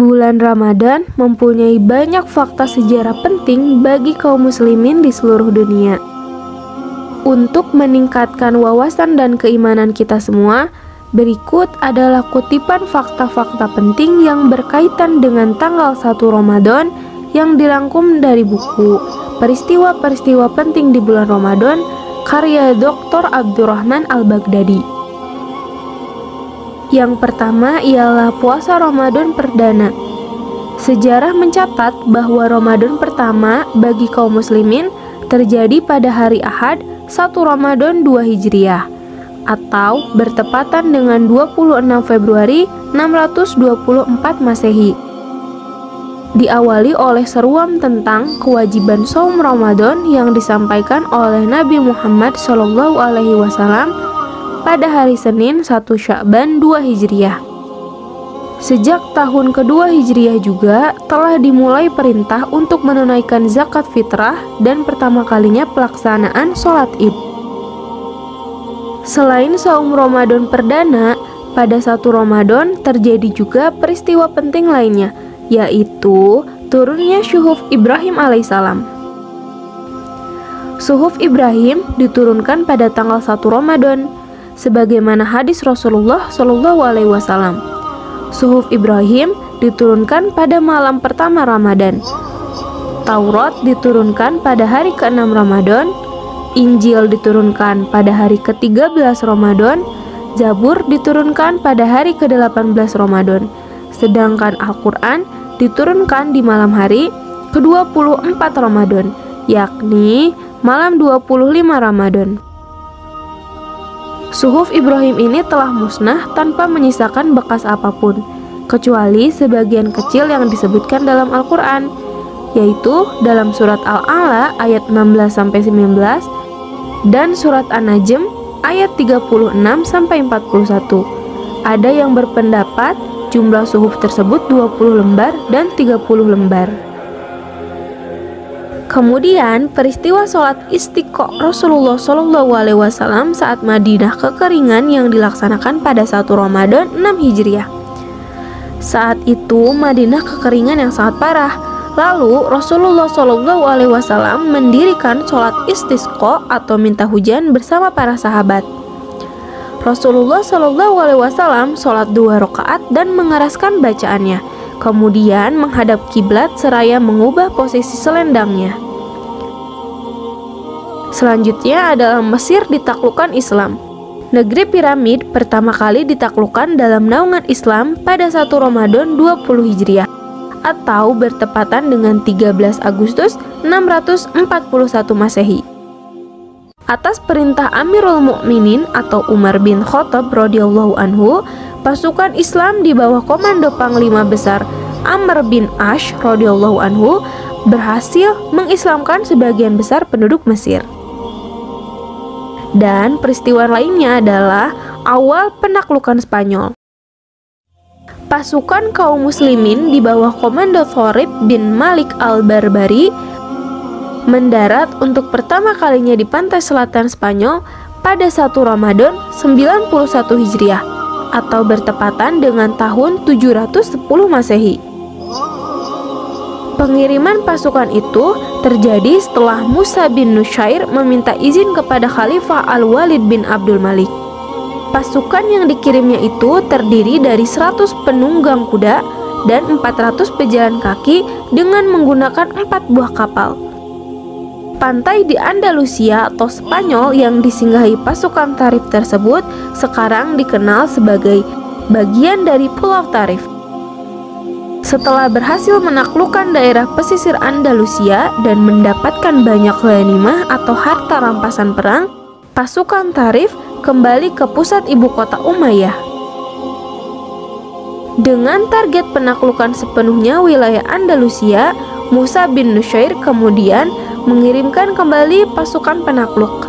Bulan Ramadan mempunyai banyak fakta sejarah penting bagi kaum muslimin di seluruh dunia. Untuk meningkatkan wawasan dan keimanan kita semua, berikut adalah kutipan fakta-fakta penting yang berkaitan dengan tanggal 1 Ramadan yang dirangkum dari buku Peristiwa-peristiwa penting di bulan Ramadan karya Dr. Abdurrahman Al-Baghdadi. Yang pertama ialah puasa Ramadan perdana. Sejarah mencatat bahwa Ramadan pertama bagi kaum muslimin terjadi pada hari Ahad 1 Ramadan 2 Hijriah atau bertepatan dengan 26 Februari 624 Masehi. Diawali oleh seruan tentang kewajiban saum Ramadan yang disampaikan oleh Nabi Muhammad SAW pada hari Senin 1 Sya'ban 2 Hijriah. Sejak tahun kedua Hijriah juga telah dimulai perintah untuk menunaikan zakat fitrah dan pertama kalinya pelaksanaan sholat id. Selain saum Ramadan perdana, pada 1 Ramadan terjadi juga peristiwa penting lainnya, yaitu turunnya Suhuf Ibrahim alaihissalam. Suhuf Ibrahim diturunkan pada tanggal 1 Ramadan, sebagaimana hadis Rasulullah SAW. Suhuf Ibrahim diturunkan pada malam pertama Ramadan. Taurat diturunkan pada hari ke-6 Ramadan. Injil diturunkan pada hari ke-13 Ramadan. Zabur diturunkan pada hari ke-18 Ramadan. Sedangkan Al-Quran diturunkan di malam hari ke-24 Ramadan, yakni malam 25 Ramadan. Suhuf Ibrahim ini telah musnah tanpa menyisakan bekas apapun, kecuali sebagian kecil yang disebutkan dalam Al-Quran, yaitu dalam surat Al-A'la ayat 16-19 dan surat An-Najm ayat 36-41. Ada yang berpendapat jumlah suhuf tersebut 20 lembar dan 30 lembar. Kemudian peristiwa sholat istiqo Rasulullah SAW saat Madinah kekeringan yang dilaksanakan pada 1 Ramadan 6 Hijriah. Saat itu Madinah kekeringan yang sangat parah. Lalu Rasulullah SAW mendirikan sholat istisqo atau minta hujan bersama para sahabat. Rasulullah SAW sholat 2 rakaat dan mengeraskan bacaannya. Kemudian menghadap kiblat seraya mengubah posisi selendangnya. Selanjutnya adalah Mesir ditaklukkan Islam. Negeri piramid pertama kali ditaklukkan dalam naungan Islam pada 1 Ramadan 20 Hijriah atau bertepatan dengan 13 Agustus 641 Masehi. Atas perintah Amirul Mukminin atau Umar bin Khattab radhiyallahu anhu, pasukan Islam di bawah komando Panglima Besar Amr bin Ash radhiyallahu anhu berhasil mengislamkan sebagian besar penduduk Mesir. Dan peristiwa lainnya adalah awal penaklukan Spanyol. Pasukan kaum muslimin di bawah komando Thorib bin Malik al-Barbari mendarat untuk pertama kalinya di pantai selatan Spanyol pada 1 Ramadan 91 Hijriah atau bertepatan dengan tahun 710 Masehi. Pengiriman pasukan itu terjadi setelah Musa bin Nusyair meminta izin kepada Khalifah Al-Walid bin Abdul Malik. Pasukan yang dikirimnya itu terdiri dari 100 penunggang kuda dan 400 pejalan kaki dengan menggunakan 4 buah kapal. Pantai di Andalusia atau Spanyol yang disinggahi pasukan Tarif tersebut sekarang dikenal sebagai bagian dari Pulau Tarif. Setelah berhasil menaklukkan daerah pesisir Andalusia dan mendapatkan banyak ghanimah atau harta rampasan perang, pasukan Tarif kembali ke pusat ibu kota Umayyah. Dengan target penaklukan sepenuhnya wilayah Andalusia, Musa bin Nusyair kemudian mengirimkan kembali pasukan penakluk.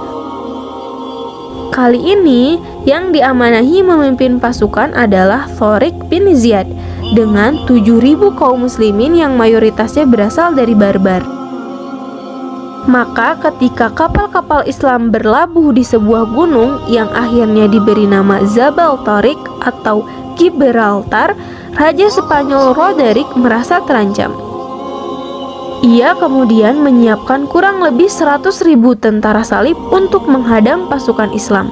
Kali ini yang diamanahi memimpin pasukan adalah Thorik bin Ziyad dengan 7.000 kaum muslimin yang mayoritasnya berasal dari Barbar. Maka ketika kapal-kapal Islam berlabuh di sebuah gunung yang akhirnya diberi nama Jabal Tariq atau Gibraltar, Raja Spanyol Roderick merasa terancam. Ia kemudian menyiapkan kurang lebih 100.000 tentara salib untuk menghadang pasukan Islam.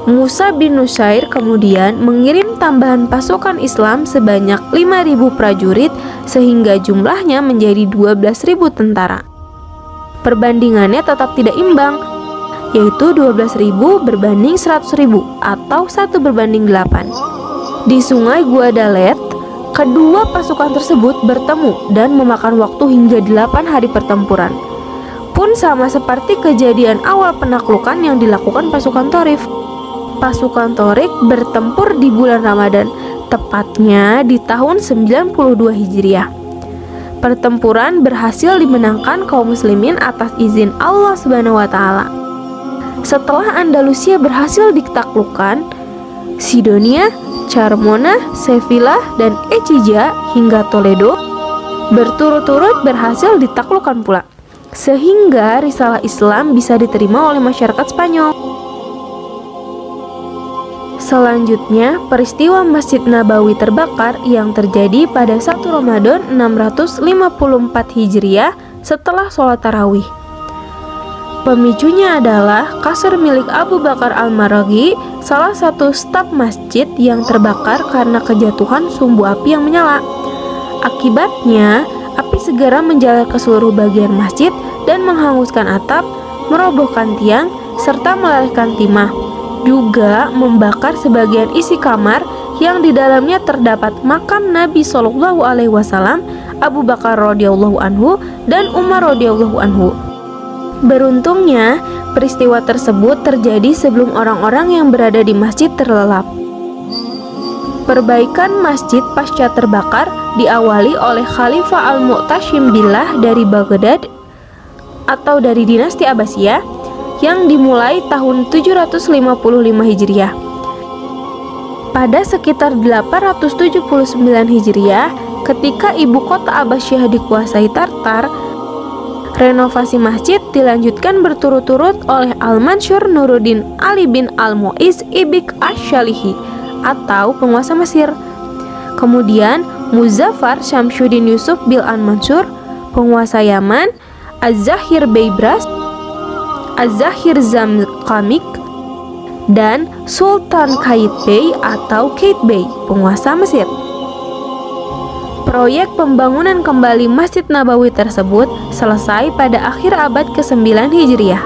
Musa bin Nusair kemudian mengirim tambahan pasukan Islam sebanyak 5.000 prajurit sehingga jumlahnya menjadi 12.000 tentara. Perbandingannya tetap tidak imbang, yaitu 12.000 berbanding 100.000 atau 1:8. Di Sungai Guadalete, kedua pasukan tersebut bertemu dan memakan waktu hingga 8 hari pertempuran. Pun sama seperti kejadian awal penaklukan yang dilakukan pasukan Thorif. Pasukan Thoriq bertempur di bulan Ramadan, tepatnya di tahun 92 Hijriah. Pertempuran berhasil dimenangkan kaum muslimin atas izin Allah Subhanahu wa taala. Setelah Andalusia berhasil ditaklukkan, Sidonia, Carmona, Sevilla, dan Ecija hingga Toledo berturut-turut berhasil ditaklukkan pula, sehingga risalah Islam bisa diterima oleh masyarakat Spanyol. Selanjutnya, peristiwa Masjid Nabawi terbakar yang terjadi pada 1 Ramadan 654 Hijriah setelah sholat tarawih. Pemicunya adalah kasur milik Abu Bakar al-Maraghi, salah satu staf masjid yang terbakar karena kejatuhan sumbu api yang menyala. Akibatnya, api segera menjalar ke seluruh bagian masjid dan menghanguskan atap, merobohkan tiang, serta melelehkan timah. Juga membakar sebagian isi kamar yang di dalamnya terdapat makam Nabi Shallallahu Alaihi Wasallam, Abu Bakar radhiyallahu anhu, dan Umar radhiyallahu anhu. Beruntungnya, peristiwa tersebut terjadi sebelum orang-orang yang berada di masjid terlelap. Perbaikan masjid pasca terbakar diawali oleh Khalifah Al-Mu'tasim Billah dari Baghdad atau dari dinasti Abbasiyah yang dimulai tahun 755 Hijriah. Pada sekitar 879 Hijriah, ketika ibu kota Abbasiyah dikuasai Tartar, renovasi masjid dilanjutkan berturut-turut oleh Al-Mansur Nuruddin Ali bin Al-Mu'iz Ibik Ash-Shalihi atau penguasa Mesir. Kemudian Muzaffar Syamsuddin Yusuf bin Al-Mansur, penguasa Yaman, Az-Zahir Beibras, Az-Zahir Zamqamik, dan Sultan Qaitbay atau Qaitbay, penguasa Mesir. Proyek pembangunan kembali Masjid Nabawi tersebut selesai pada akhir abad ke-9 Hijriah.